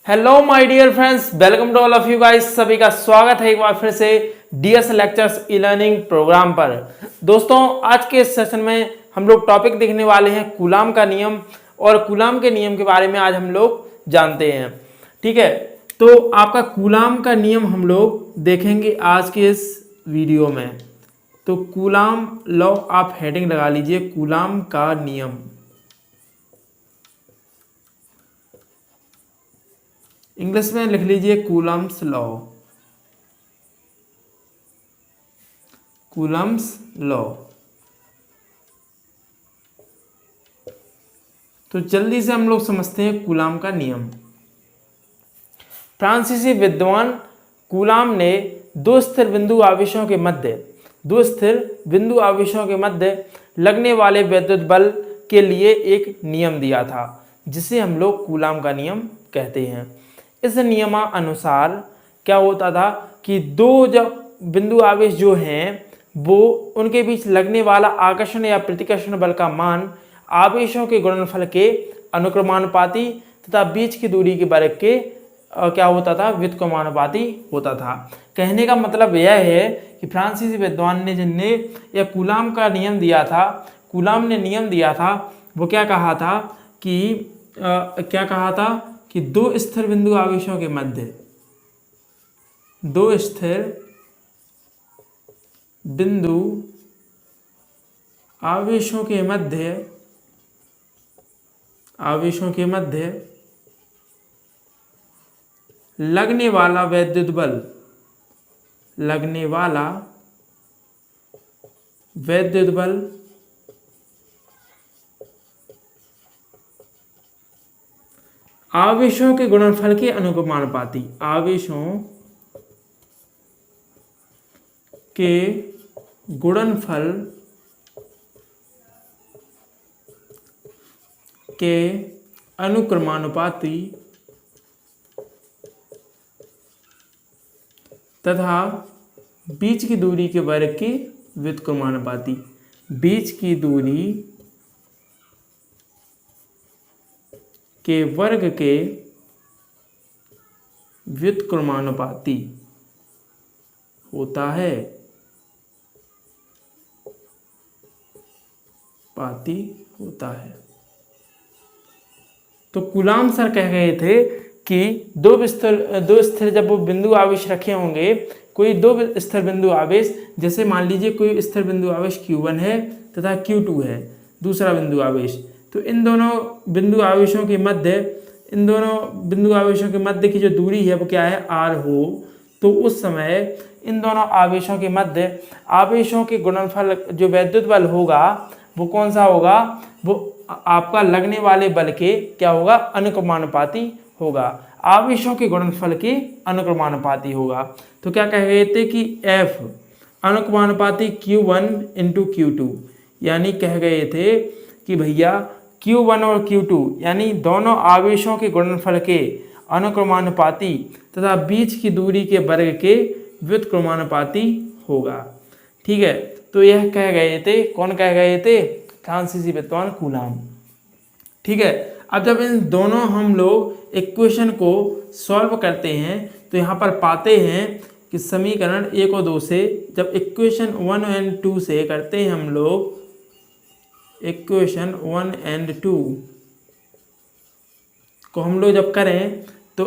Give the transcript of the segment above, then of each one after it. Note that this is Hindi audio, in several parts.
Hello my dear friends, welcome to all of you guys. सभी का स्वागत है एक बार फिर से DS lectures e learning programme पर। दोस्तों, आज के इस सेशन में हम लोग टॉपिक देखने वाले हैं कूलाम का नियम, और कूलाम के नियम के बारे में आज हम लोग जानते हैं। ठीक है, तो आपका कूलाम का नियम हम लोग देखेंगे आज के इस वीडियो में। तो कूलाम लॉ, आप हेडिंग लगा लीजिए कूलाम का नियम। इंग्लिश में लिख लीजिए कूलम्स लॉ। Coulomb's law. तो जल्दी से हम लोग समझते हैं कूलाम का नियम। फ्रांसीसी विद्वान कूलाम ने दो स्थिर बिंदु आवेशों के मध्य लगने वाले विद्युत बल के लिए एक नियम दिया था, जिसे हम लोग कूलाम का नियम कहते हैं। इस नियमानुसार क्या होता था कि दो जब बिंदु आवेश जो हैं वो उनके बीच लगने वाला आकर्षण या प्रतिकर्षण बल का मान आवेशों के गुणनफल के अनुक्रमानुपाती तथा बीच की दूरी के वर्ग के क्या होता था, व्युत्क्रमानुपाती होता था। कहने का मतलब यह है कि फ्रांसीसी विद्वान ने जिनने यह कूलाम का नियम दिया था, कूलाम ने नियम दिया था, वो क्या कहा था कि दो स्थिर बिंदु आवेशों के मध्य, दो स्थिर बिंदु आवेशों के मध्य लगने वाला वैद्युत बल आवेशों के गुणनफल के अनुक्रमानुपाती, आवेशों के गुणनफल के अनुक्रमानुपाती तथा बीच की दूरी के वर्ग के व्युत्क्रमानुपाती, बीच की दूरी के वर्ग के व्युत्क्रमानुपाती होता है, तो कूलाम सर कह गए थे कि दो स्थिर जब वो बिंदु आवेश रखे होंगे, कोई दो स्थिर बिंदु आवेश, जैसे मान लीजिए कोई स्थिर बिंदु आवेश Q1 है तथा Q2 है दूसरा बिंदु आवेश, तो इन दोनों बिंदु आवेशों के मध्य की जो दूरी है वो क्या है, R हो, तो उस समय इन दोनों आवेशों के मध्य आवेशों के गुणनफल जो वैद्युत बल होगा वो कौन सा होगा, वो आपका लगने वाले बल के क्या होगा, अनुक्रमानुपाती होगा, आवेशों के गुणनफल के अनुक्रमानुपाती होगा। तो क्या कह गए थे कि F अनुक्रमानुपाती Q1 इंटू Q2, यानी कह गए थे कि भैया Q1 और Q2 यानी दोनों आवेशों के गुणनफल के अनुक्रमानुपाती तथा बीच की दूरी के वर्ग के व्युत्क्रमानुपाती होगा। ठीक है, तो यह कह गए थे, कौन कह गए थे, फ्रांसीसी विद्वान कूलाम। ठीक है, अब जब इन दोनों हम लोग इक्वेशन को सॉल्व करते हैं तो यहाँ पर पाते हैं कि समीकरण 1 और 2 से, जब इक्वेशन 1 एंड 2 से करते हैं हम लोग, इक्वेशन 1 एंड 2 को हम लोग जब करें तो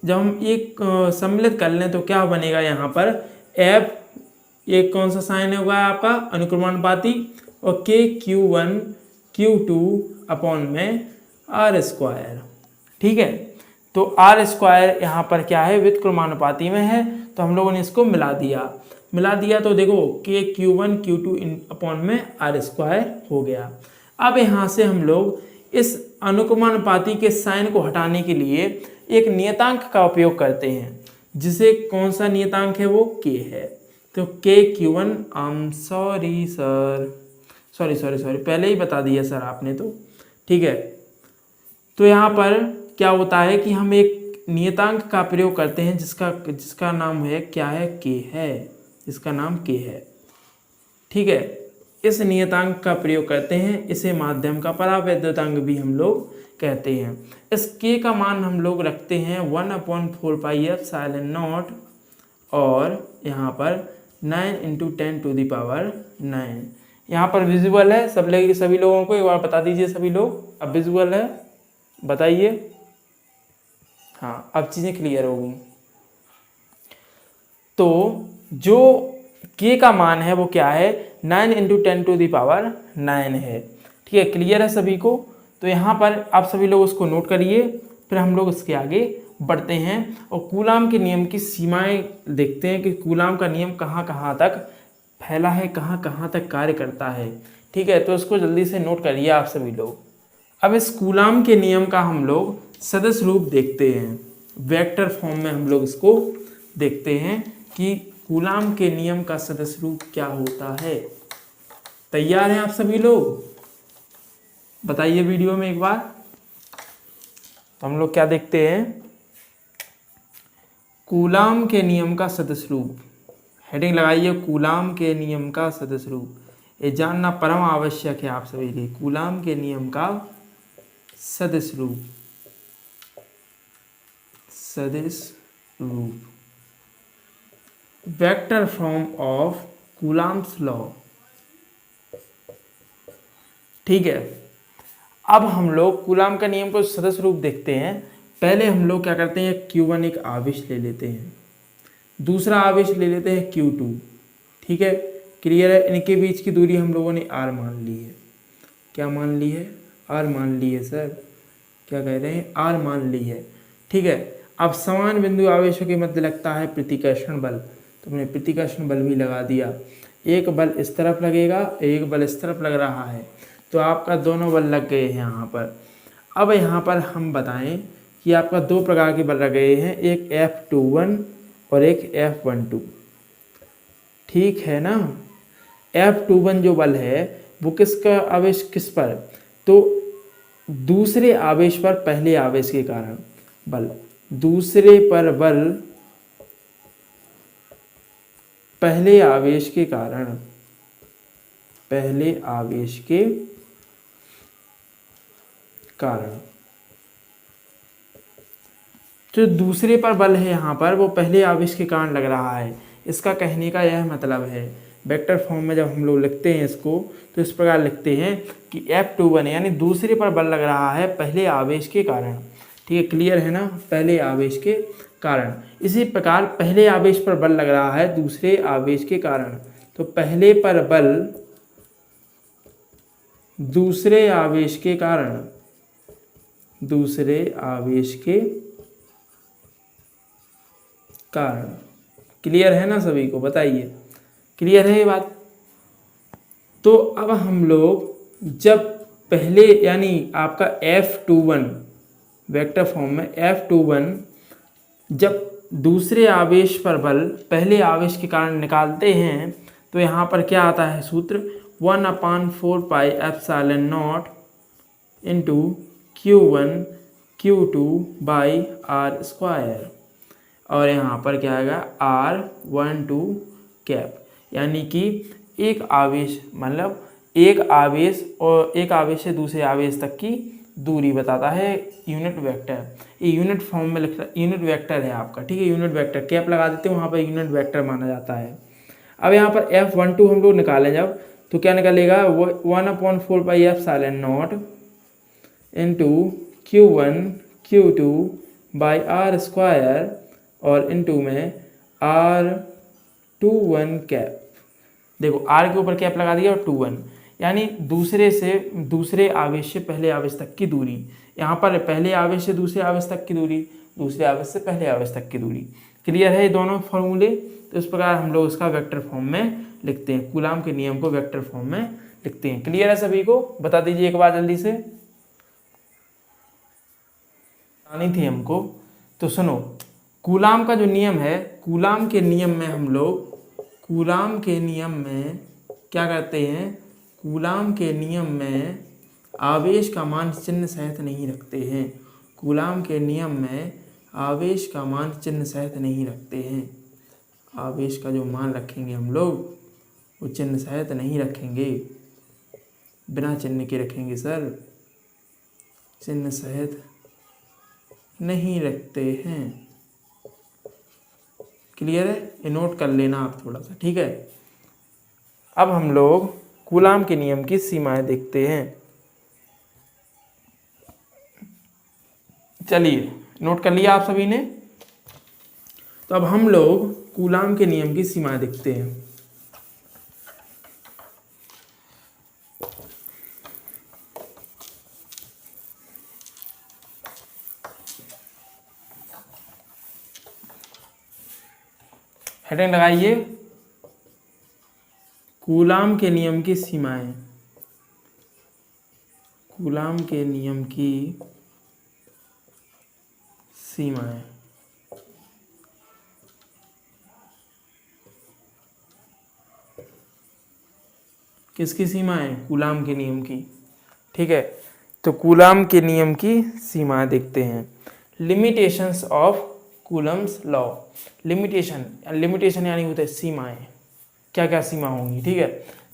जब हम एक सम्मिलित कर लें तो क्या बनेगा, यहाँ पर F एक कौन सा साइन होगा आपका, अनुक्रमानुपाती, और K Q1 Q2 अपॉन में R स्क्वायर। ठीक है, तो R स्क्वायर यहाँ पर क्या है, व्युत्क्रमानुपाती में है, तो हम लोगों ने इसको मिला दिया तो देखो K Q1 Q2 अपॉन में R स्क्वायर हो गया। अब यहाँ से हम लोग इस अनुक्रमानुपाती के साइन को हटाने के लिए एक नियतांक का उपयोग करते हैं, जिसे कौन सा नियतांक है, वो K है। तो K Q1 सॉरी पहले ही बता दिया सर आपने तो। ठीक है, तो यहाँ पर क्या होता है कि हम एक नियतांक का प्रयोग करते हैं जिसका नाम है क्या है, K है, इसका नाम K है। ठीक है, इस नियतांक का प्रयोग करते हैं। इसे माध्यम का परावैद्युतांक भी हम लोग कहते हैं। इस k का मान हम लोग रखते हैं 1/4 पाई एप्सिलॉन नॉट और यहाँ पर 9 × 10⁹। यहाँ पर विजुअल है सभी लोगों को, एक बार बता दीजिए सभी लोग। अब विजुअल है, बताइए। हाँ, अब चीज़ें क्लियर होगी। तो जो k का मान है वो क्या है, 9 × 10⁹ है। ठीक है, क्लियर है सभी को। तो यहाँ पर आप सभी लोग उसको नोट करिए, फिर हम लोग इसके आगे बढ़ते हैं और कूलाम के नियम की सीमाएं देखते हैं कि कूलाम का नियम कहाँ कहाँ तक फैला है, कहाँ कहाँ तक कार्य करता है। ठीक है, तो इसको जल्दी से नोट करिए आप सभी लोग। अब इस कूलाम के नियम का हम लोग सदिश रूप देखते हैं, वेक्टर फॉर्म में हम लोग इसको देखते हैं कि कूलाम के नियम का सदिश रूप क्या होता है। तैयार हैं आप सभी लोग? बताइए वीडियो में एक बार। तो हम लोग क्या देखते हैं, कूलाम के नियम का सदिश रूप। हेडिंग लगाइए, कूलाम के नियम का सदिश रूप। ये जानना परम आवश्यक है आप सभी के। कूलाम के नियम का सदिश रूप, सदिश रूप, vector form of coulombs law. ठीक है, अब हम लोग कूलाम का नियम को सदिश रूप देखते हैं। पहले हम लोग क्या करते हैं, Q1 एक आवेश ले लेते हैं, दूसरा आवेश ले लेते हैं Q2। ठीक है, क्लियर है। इनके बीच की दूरी हम लोगों ने r मान ली है। क्या मान ली है? r मान ली है सर। क्या कह रहे हैं? r मान ली है। ठीक है, अब समान बिंदु आवेशों के मध्य लगता है प्रतिकर्षण बल, तो हमने प्रतिकर्षण बल भी लगा दिया। एक बल इस तरफ लगेगा, एक बल इस तरफ लग रहा है, तो आपका दोनों बल लग गए हैं यहाँ पर। अब यहाँ पर हम बताएं कि आपका दो प्रकार के बल लग गए हैं, एक F21 और एक F12। ठीक है ना। F21 जो बल है वो किसका आवेश किस पर, तो दूसरे आवेश पर पहले आवेश के कारण बल, दूसरे पर बल पहले आवेश के कारण, पहले आवेश के कारण। जो दूसरे पर बल है यहाँ पर वो पहले आवेश के कारण लग रहा है। इसका कहने का यह मतलब है, वेक्टर फॉर्म में जब हम लोग लिखते हैं इसको तो इस प्रकार लिखते हैं कि F21 यानी दूसरे पर बल लग रहा है पहले आवेश के कारण। ठीक है, क्लियर है ना, पहले आवेश के कारण। इसी प्रकार पहले आवेश पर बल लग रहा है दूसरे आवेश के कारण, तो पहले पर बल दूसरे आवेश के कारण, दूसरे आवेश के कारण। क्लियर है ना सभी को? बताइए, क्लियर है ये बात? तो अब हम लोग जब पहले यानी आपका F21 वेक्टर फॉर्म में F21 जब दूसरे आवेश पर बल पहले आवेश के कारण निकालते हैं तो यहाँ पर क्या आता है सूत्र, 1/4 pi epsilon not into Q1 Q2 by R square, और यहाँ पर क्या आएगा R12 कैप। यानी कि एक आवेश मतलब एक आवेश और एक आवेश से दूसरे आवेश तक की दूरी बताता है यूनिट वेक्टर। ये यूनिट फॉर्म में लिखता, यूनिट वेक्टर है आपका। ठीक है, यूनिट वेक्टर कैप लगा देते हैं, वहाँ पर यूनिट वेक्टर माना जाता है। अब यहाँ पर F12 हम लोग निकालें जब, तो क्या निकलेगा, 1/4 pi epsilon not into Q1 Q2 by R square और इंटू में R21 कैप। देखो R के ऊपर कैप लगा दिया और 21 यानी दूसरे आवेश से पहले आवेश तक की दूरी। यहाँ पर पहले आवेश से दूसरे आवेश तक की दूरी, दूसरे आवेश से पहले आवेश तक की दूरी। क्लियर है ये दोनों फॉर्मूले? तो इस प्रकार हम लोग इसका वेक्टर फॉर्म में लिखते हैं, कूलाम के नियम को वेक्टर फॉर्म में लिखते हैं। क्लियर है सभी को? बता दीजिए एक बार जल्दी से। आनी थी हमको, तो सुनो, कूलाम का जो नियम है, कूलाम के नियम में हम लोग, कूलाम के नियम में क्या करते हैं, कूलाम के नियम में आवेश का मान चिन्ह सहित नहीं रखते हैं। कूलाम के नियम में आवेश का मान चिन्ह सहित नहीं रखते हैं। आवेश का जो मान रखेंगे हम लोग वो चिन्ह सहित नहीं रखेंगे। बिना चिन्ह के रखेंगे सर, चिन्ह सहित नहीं रखते हैं। क्लियर है, ये नोट कर लेना आप थोड़ा सा, ठीक है। अब हम लोग कूलाम के नियम की सीमाएं देखते हैं। चलिए, नोट कर लिया आप सभी ने। तो अब हम लोग कूलाम के नियम की सीमाएं देखते हैं। हेडिंग लगाइए, कूलाम के नियम की सीमाएं। कूलाम के नियम की सीमाएं। किसकी सीमाएं? कूलाम के नियम की, ठीक है। तो कूलाम के नियम की सीमाएं देखते हैं। Limitations of Coulomb's law. Limitation यानी होते हैं सीमाएं, क्या क्या सीमा होंगी, ठीक है।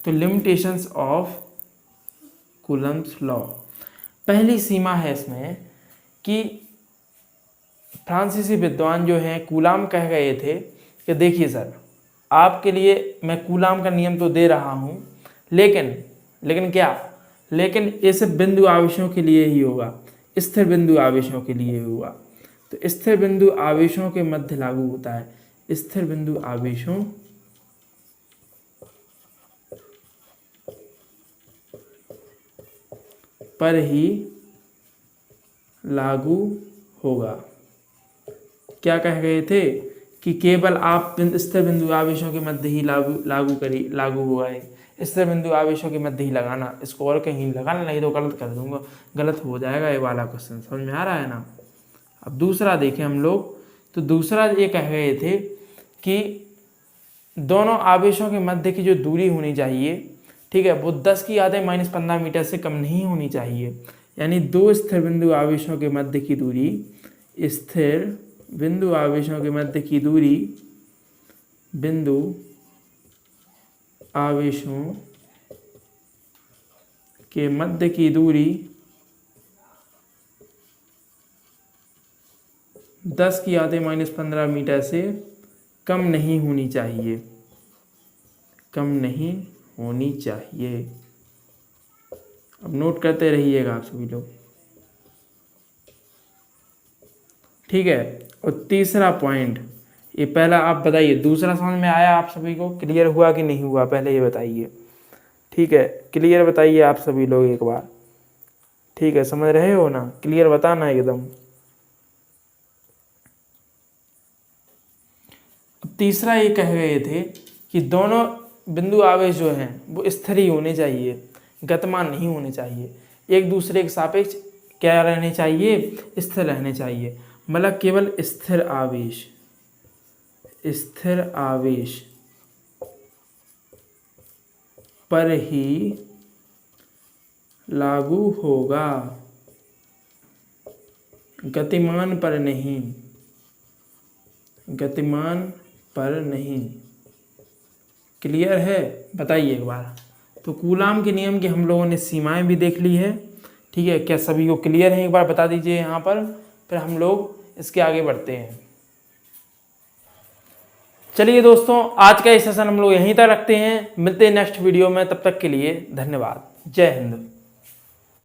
तो लिमिटेशंस ऑफ कूलम्स लॉ, पहली सीमा है इसमें कि फ्रांसीसी विद्वान जो हैं कूलाम कह गए थे कि देखिए सर, आपके लिए मैं कूलाम का नियम तो दे रहा हूँ, लेकिन क्या, लेकिन ये सिर्फ बिंदु आवेशों के लिए ही होगा, स्थिर बिंदु आवेशों के लिए होगा। तो स्थिर बिंदु आवेशों के मध्य लागू होता है, स्थिर बिंदु आवेशों पर ही लागू होगा। क्या कह गए थे कि केवल आप स्थिर बिंदु आवेशों के मध्य ही लागू हुआ है, स्थिर बिंदु आवेशों के मध्य ही लगाना, इसको और कहीं लगाना, नहीं तो गलत कर दूंगा, गलत हो जाएगा ये वाला क्वेश्चन। समझ में आ रहा है ना। अब दूसरा देखें हम लोग, तो दूसरा ये कह गए थे कि दोनों आवेशों के मध्य की जो दूरी होनी चाहिए, ठीक है, वो 10 की घात -15 मीटर से कम नहीं होनी चाहिए। यानी दो स्थिर बिंदु आवेशों के मध्य की दूरी, स्थिर बिंदु आवेशों के मध्य की दूरी, बिंदु आवेशों के मध्य की दूरी 10 की घात -15 मीटर से कम नहीं होनी चाहिए, कम नहीं होनी चाहिए। अब नोट करते रहिएगा आप सभी लोग, ठीक है। और तीसरा पॉइंट, ये पहला आप बताइए, दूसरा समझ में आया आप सभी को? क्लियर हुआ कि नहीं हुआ, पहले ये बताइए, ठीक है। क्लियर बताइए आप सभी लोग एक बार, ठीक है, समझ रहे हो ना? क्लियर बताना एकदम। तीसरा ये कह गए थे कि दोनों बिंदु आवेश जो हैं वो स्थिर ही होने चाहिए, गतिमान नहीं होने चाहिए, एक दूसरे के सापेक्ष क्या रहने चाहिए? स्थिर रहने चाहिए। मतलब केवल स्थिर आवेश, स्थिर आवेश पर ही लागू होगा, गतिमान पर नहीं, गतिमान पर नहीं। क्लियर है? बताइए एक बार। तो कूलाम के नियम की हम लोगों ने सीमाएं भी देख ली है, ठीक है। क्या सभी को क्लियर है? एक बार बता दीजिए यहाँ पर, फिर हम लोग इसके आगे बढ़ते हैं। चलिए दोस्तों, आज का ये सेशन हम लोग यहीं तक रखते हैं, मिलते हैं नेक्स्ट वीडियो में, तब तक के लिए धन्यवाद। जय हिंद।